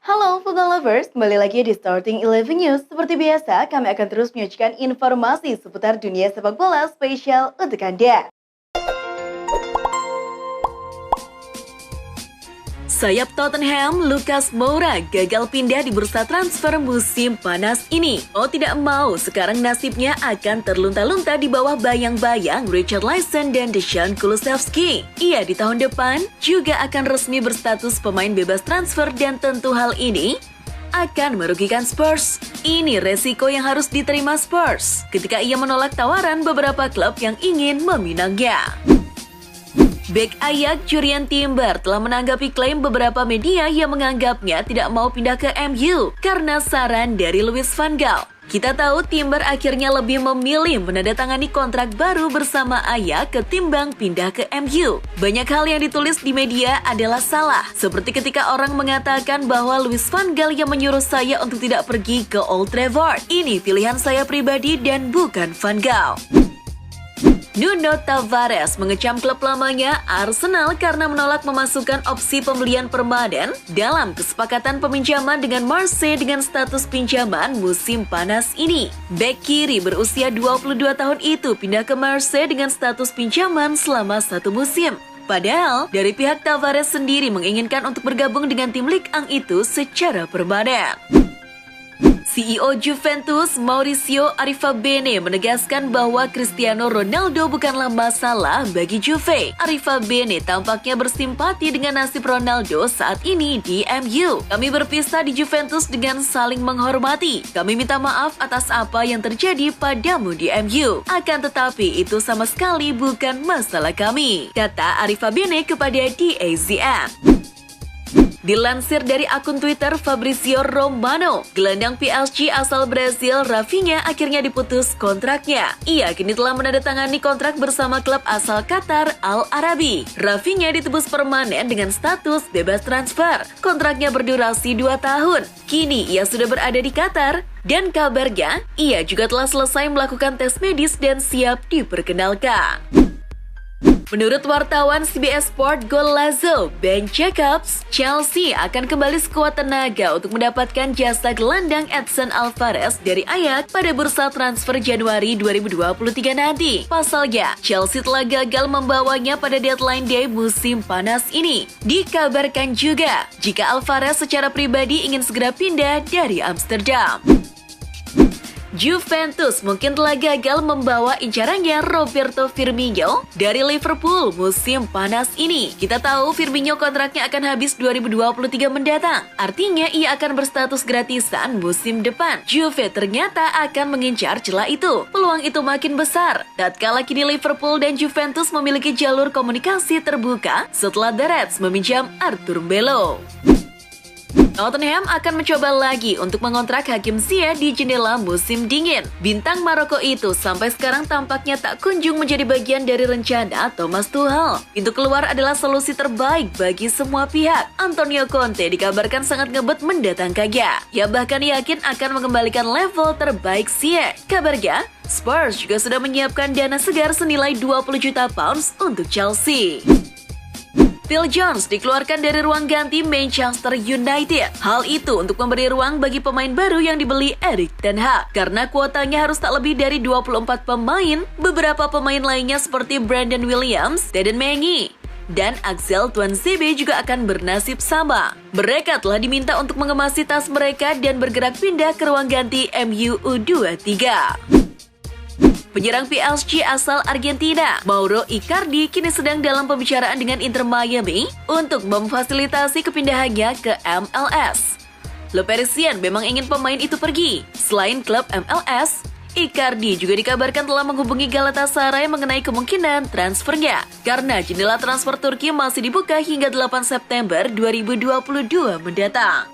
Halo football lovers, kembali lagi di Starting 11 News. Seperti biasa, kami akan terus menyajikan informasi seputar dunia sepak bola spesial untuk Anda. Sayap Tottenham, Lucas Moura gagal pindah di bursa transfer musim panas ini. Mau tidak mau, sekarang nasibnya akan terlunta-lunta di bawah bayang-bayang Richard Lison dan Dejan Kulusevski. Ia di tahun depan juga akan resmi berstatus pemain bebas transfer dan tentu hal ini akan merugikan Spurs. Ini resiko yang harus diterima Spurs ketika ia menolak tawaran beberapa klub yang ingin meminangnya. Bek Ajax Jurrien Timber telah menanggapi klaim beberapa media yang menganggapnya tidak mau pindah ke MU karena saran dari Louis van Gaal. Kita tahu Timber akhirnya lebih memilih menandatangani kontrak baru bersama Ajax ketimbang pindah ke MU. Banyak hal yang ditulis di media adalah salah, seperti ketika orang mengatakan bahwa Louis van Gaal yang menyuruh saya untuk tidak pergi ke Old Trafford. Ini pilihan saya pribadi dan bukan van Gaal. Nuno Tavares mengecam klub lamanya Arsenal karena menolak memasukkan opsi pembelian permanen dalam kesepakatan peminjaman dengan Marseille dengan status pinjaman musim panas ini. Bek kiri berusia 22 tahun itu pindah ke Marseille dengan status pinjaman selama 1 musim. Padahal, dari pihak Tavares sendiri menginginkan untuk bergabung dengan tim Ligue 1 itu secara permanen. CEO Juventus Maurizio Arrivabene menegaskan bahwa Cristiano Ronaldo bukanlah masalah bagi Juve. Arrivabene tampaknya bersimpati dengan nasib Ronaldo saat ini di MU. Kami berpisah di Juventus dengan saling menghormati. Kami minta maaf atas apa yang terjadi padamu di MU. Akan tetapi itu sama sekali bukan masalah kami, kata Arrivabene kepada DAZN. Dilansir dari akun Twitter Fabrizio Romano, gelandang PSG asal Brazil Rafinha akhirnya diputus kontraknya. Ia kini telah menandatangani kontrak bersama klub asal Qatar Al Arabi. Rafinha ditebus permanen dengan status bebas transfer. Kontraknya berdurasi 2 tahun. Kini ia sudah berada di Qatar dan kabarnya ia juga telah selesai melakukan tes medis dan siap diperkenalkan. Menurut wartawan CBS Sport Golazo, Ben Jacobs, Chelsea akan kembali sekuat tenaga untuk mendapatkan jasa gelandang Edson Alvarez dari Ajax pada bursa transfer Januari 2023 nanti. Pasalnya, Chelsea telah gagal membawanya pada deadline day musim panas ini. Dikabarkan juga, jika Alvarez secara pribadi ingin segera pindah dari Amsterdam. Juventus mungkin telah gagal membawa incarannya Roberto Firmino dari Liverpool musim panas ini. Kita tahu Firmino kontraknya akan habis 2023 mendatang. Artinya ia akan berstatus gratisan musim depan. Juve ternyata akan mengincar celah itu. Peluang itu makin besar tatkala kini Liverpool dan Juventus memiliki jalur komunikasi terbuka setelah The Reds meminjam Arthur Melo. Tottenham akan mencoba lagi untuk mengontrak Hakim Ziyech di jendela musim dingin. Bintang Maroko itu sampai sekarang tampaknya tak kunjung menjadi bagian dari rencana Thomas Tuchel. Pintu keluar adalah solusi terbaik bagi semua pihak. Antonio Conte dikabarkan sangat ngebet mendatangkannya. Ia bahkan yakin akan mengembalikan level terbaik Ziyech. Kabarnya, Spurs juga sudah menyiapkan dana segar senilai 20 juta pounds untuk Chelsea. Phil Jones dikeluarkan dari ruang ganti Manchester United. Hal itu untuk memberi ruang bagi pemain baru yang dibeli Erik ten Hag. Karena kuotanya harus tak lebih dari 24 pemain, beberapa pemain lainnya seperti Brandon Williams, Teden Mengi, dan Axel Tuanzebe juga akan bernasib sama. Mereka telah diminta untuk mengemasi tas mereka dan bergerak pindah ke ruang ganti MU U23. Penyerang PSG asal Argentina, Mauro Icardi, kini sedang dalam pembicaraan dengan Inter Miami untuk memfasilitasi kepindahannya ke MLS. Le Parisien memang ingin pemain itu pergi. Selain klub MLS, Icardi juga dikabarkan telah menghubungi Galatasaray mengenai kemungkinan transfernya. Karena jendela transfer Turki masih dibuka hingga 8 September 2022 mendatang.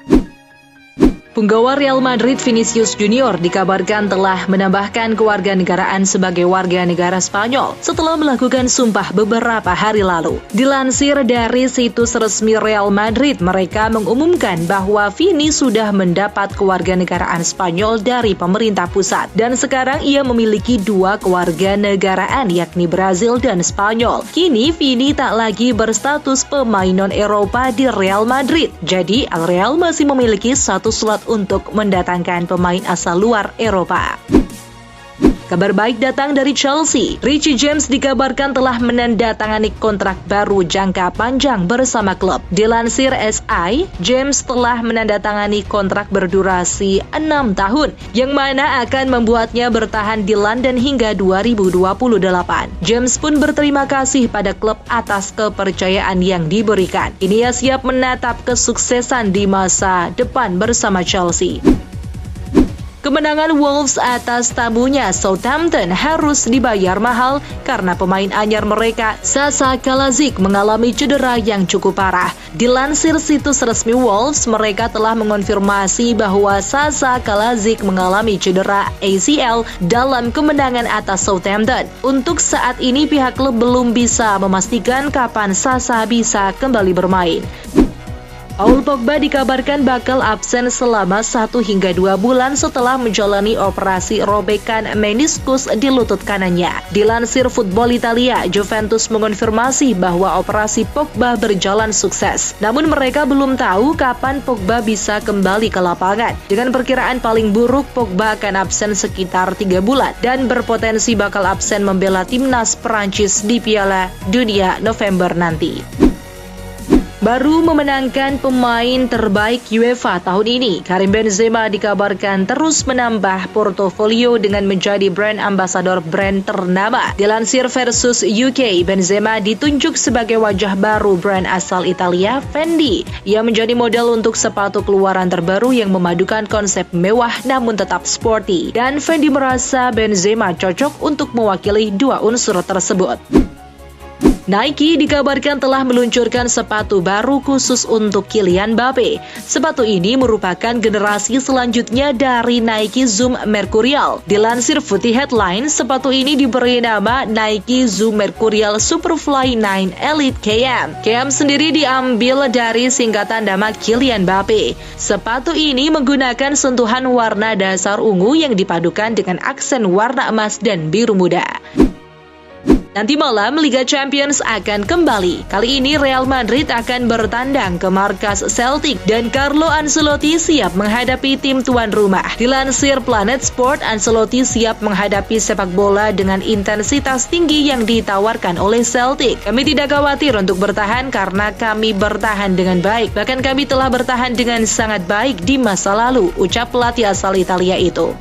Penggawa Real Madrid Vinicius Junior dikabarkan telah menambahkan kewarganegaraan sebagai warga negara Spanyol setelah melakukan sumpah beberapa hari lalu. Dilansir dari situs resmi Real Madrid, mereka mengumumkan bahwa Vini sudah mendapat kewarganegaraan Spanyol dari pemerintah pusat dan sekarang ia memiliki 2 kewarganegaraan yakni Brazil dan Spanyol. Kini Vini tak lagi berstatus pemain non-Eropa di Real Madrid. Jadi Al Real masih memiliki 1 slot untuk mendatangkan pemain asal luar Eropa. Kabar baik datang dari Chelsea. Richie James dikabarkan telah menandatangani kontrak baru jangka panjang bersama klub. Dilansir SI, James telah menandatangani kontrak berdurasi 6 tahun, yang mana akan membuatnya bertahan di London hingga 2028. James pun berterima kasih pada klub atas kepercayaan yang diberikan. Kini ia siap menatap kesuksesan di masa depan bersama Chelsea. Kemenangan Wolves atas tamunya Southampton harus dibayar mahal karena pemain anyar mereka, Sasa Kalajic, mengalami cedera yang cukup parah. Dilansir situs resmi Wolves, mereka telah mengonfirmasi bahwa Sasa Kalajic mengalami cedera ACL dalam kemenangan atas Southampton. Untuk saat ini pihak klub belum bisa memastikan kapan Sasa bisa kembali bermain. Paul Pogba dikabarkan bakal absen selama 1 hingga 2 bulan setelah menjalani operasi robekan meniskus di lutut kanannya. Dilansir Football Italia, Juventus mengonfirmasi bahwa operasi Pogba berjalan sukses. Namun mereka belum tahu kapan Pogba bisa kembali ke lapangan. Dengan perkiraan paling buruk, Pogba akan absen sekitar 3 bulan dan berpotensi bakal absen membela timnas Perancis di Piala Dunia November nanti. Baru memenangkan pemain terbaik UEFA tahun ini, Karim Benzema dikabarkan terus menambah portofolio dengan menjadi brand ambassador brand ternama. Dilansir Versus UK, Benzema ditunjuk sebagai wajah baru brand asal Italia, Fendi. Ia menjadi model untuk sepatu keluaran terbaru yang memadukan konsep mewah namun tetap sporty. Dan Fendi merasa Benzema cocok untuk mewakili 2 unsur tersebut. Nike dikabarkan telah meluncurkan sepatu baru khusus untuk Kylian Mbappe. Sepatu ini merupakan generasi selanjutnya dari Nike Zoom Mercurial. Dilansir Footy Headline, sepatu ini diberi nama Nike Zoom Mercurial Superfly 9 Elite KM. KM sendiri diambil dari singkatan nama Kylian Mbappe. Sepatu ini menggunakan sentuhan warna dasar ungu yang dipadukan dengan aksen warna emas dan biru muda. Nanti malam Liga Champions akan kembali. Kali ini Real Madrid akan bertandang ke markas Celtic dan Carlo Ancelotti siap menghadapi tim tuan rumah. Dilansir Planet Sport, Ancelotti siap menghadapi sepak bola dengan intensitas tinggi yang ditawarkan oleh Celtic. Kami tidak khawatir untuk bertahan karena kami bertahan dengan baik. Bahkan kami telah bertahan dengan sangat baik di masa lalu, ucap pelatih asal Italia itu.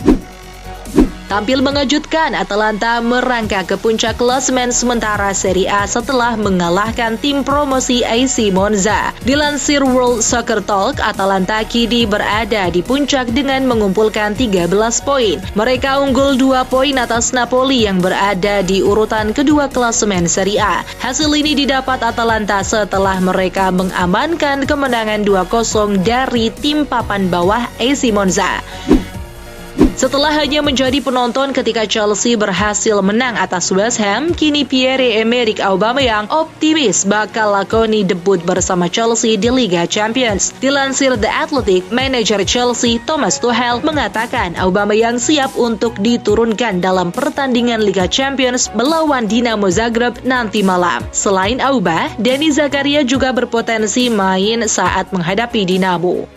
Tampil mengejutkan, Atalanta merangkak ke puncak klasemen sementara Serie A setelah mengalahkan tim promosi AC Monza. Dilansir World Soccer Talk, Atalanta kini berada di puncak dengan mengumpulkan 13 poin. Mereka unggul 2 poin atas Napoli yang berada di urutan kedua klasemen Serie A. Hasil ini didapat Atalanta setelah mereka mengamankan kemenangan 2-0 dari tim papan bawah AC Monza. Setelah hanya menjadi penonton ketika Chelsea berhasil menang atas West Ham, kini Pierre-Emerick Aubameyang optimis bakal lakoni debut bersama Chelsea di Liga Champions. Dilansir The Athletic, manajer Chelsea Thomas Tuchel mengatakan Aubameyang siap untuk diturunkan dalam pertandingan Liga Champions melawan Dinamo Zagreb nanti malam. Selain Auba, Dani Zakaria juga berpotensi main saat menghadapi Dinamo.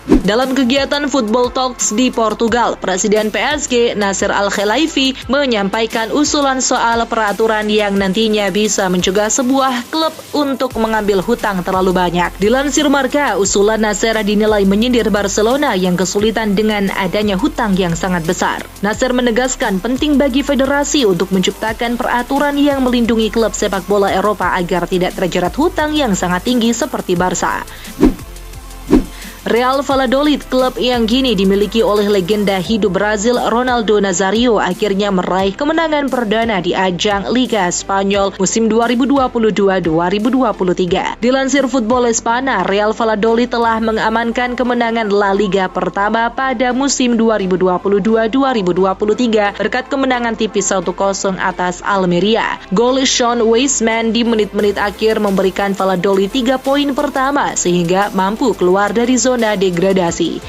Dalam kegiatan Football Talks di Portugal, Presiden PSG Nasser Al-Khelaifi menyampaikan usulan soal peraturan yang nantinya bisa mencegah sebuah klub untuk mengambil hutang terlalu banyak. Dilansir Marca, usulan Nasser dinilai menyindir Barcelona yang kesulitan dengan adanya hutang yang sangat besar. Nasser menegaskan penting bagi federasi untuk menciptakan peraturan yang melindungi klub sepak bola Eropa agar tidak terjerat hutang yang sangat tinggi seperti Barca. Real Valladolid, klub yang kini dimiliki oleh legenda hidup Brazil Ronaldo Nazario, akhirnya meraih kemenangan perdana di ajang Liga Spanyol musim 2022-2023. Dilansir Football Espana, Real Valladolid telah mengamankan kemenangan La Liga pertama pada musim 2022-2023 berkat kemenangan tipis 1-0 atas Almeria. Gol Sean Weisman di menit-menit akhir memberikan Valladolid 3 poin pertama sehingga mampu keluar dari zona degradasi.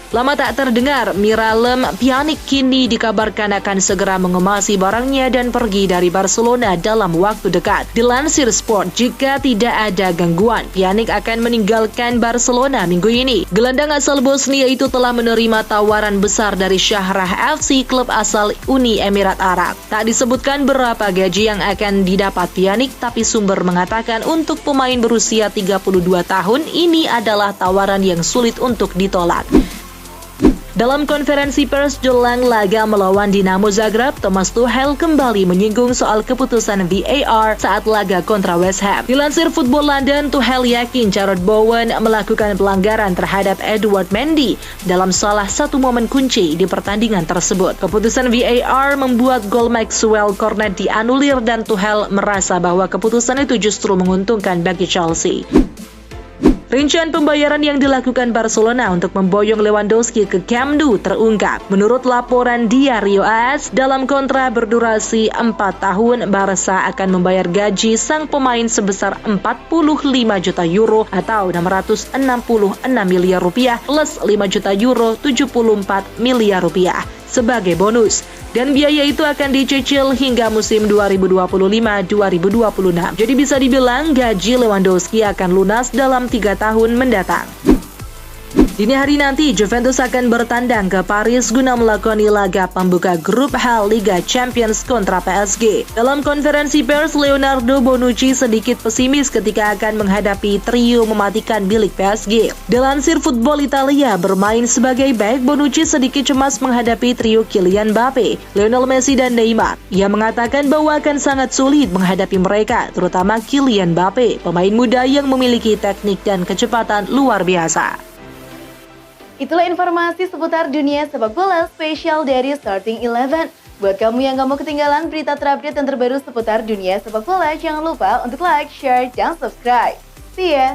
Lama tak terdengar, Miralem Pjanic kini dikabarkan akan segera mengemasi barangnya dan pergi dari Barcelona dalam waktu dekat. Dilansir Sport, jika tidak ada gangguan, Pjanic akan meninggalkan Barcelona minggu ini. Gelandang asal Bosnia itu telah menerima tawaran besar dari Shahrah FC, klub asal Uni Emirat Arab. Tak disebutkan berapa gaji yang akan didapat Pjanic, tapi sumber mengatakan untuk pemain berusia 32 tahun ini adalah tawaran yang sulit untuk ditolak. Dalam konferensi pers jelang laga melawan Dinamo Zagreb, Thomas Tuchel kembali menyinggung soal keputusan VAR saat laga kontra West Ham. Dilansir Football London, Tuchel yakin Jarrod Bowen melakukan pelanggaran terhadap Edouard Mendy dalam salah satu momen kunci di pertandingan tersebut. Keputusan VAR membuat gol Maxwell Cornet dianulir dan Tuchel merasa bahwa keputusan itu justru menguntungkan bagi Chelsea. Rincian pembayaran yang dilakukan Barcelona untuk memboyong Lewandowski ke Camp Nou terungkap. Menurut laporan Diario AS, dalam kontrak berdurasi 4 tahun, Barca akan membayar gaji sang pemain sebesar 45 juta euro atau 666 miliar rupiah plus 5 juta euro 74 miliar rupiah sebagai bonus. Dan biaya itu akan dicicil hingga musim 2025-2026. Jadi bisa dibilang gaji Lewandowski akan lunas dalam 3 tahun mendatang. Dini hari nanti, Juventus akan bertandang ke Paris guna melakoni laga pembuka grup H Liga Champions kontra PSG. Dalam konferensi pers, Leonardo Bonucci sedikit pesimis ketika akan menghadapi trio mematikan milik PSG. Dilansir Football Italia, bermain sebagai bek, Bonucci sedikit cemas menghadapi trio Kylian Mbappe, Lionel Messi dan Neymar. Ia mengatakan bahwa akan sangat sulit menghadapi mereka, terutama Kylian Mbappe, pemain muda yang memiliki teknik dan kecepatan luar biasa. Itulah informasi seputar dunia sepak bola spesial dari Starting 11. Buat kamu yang gak mau ketinggalan berita terupdate dan terbaru seputar dunia sepak bola, jangan lupa untuk like, share, dan subscribe. See ya!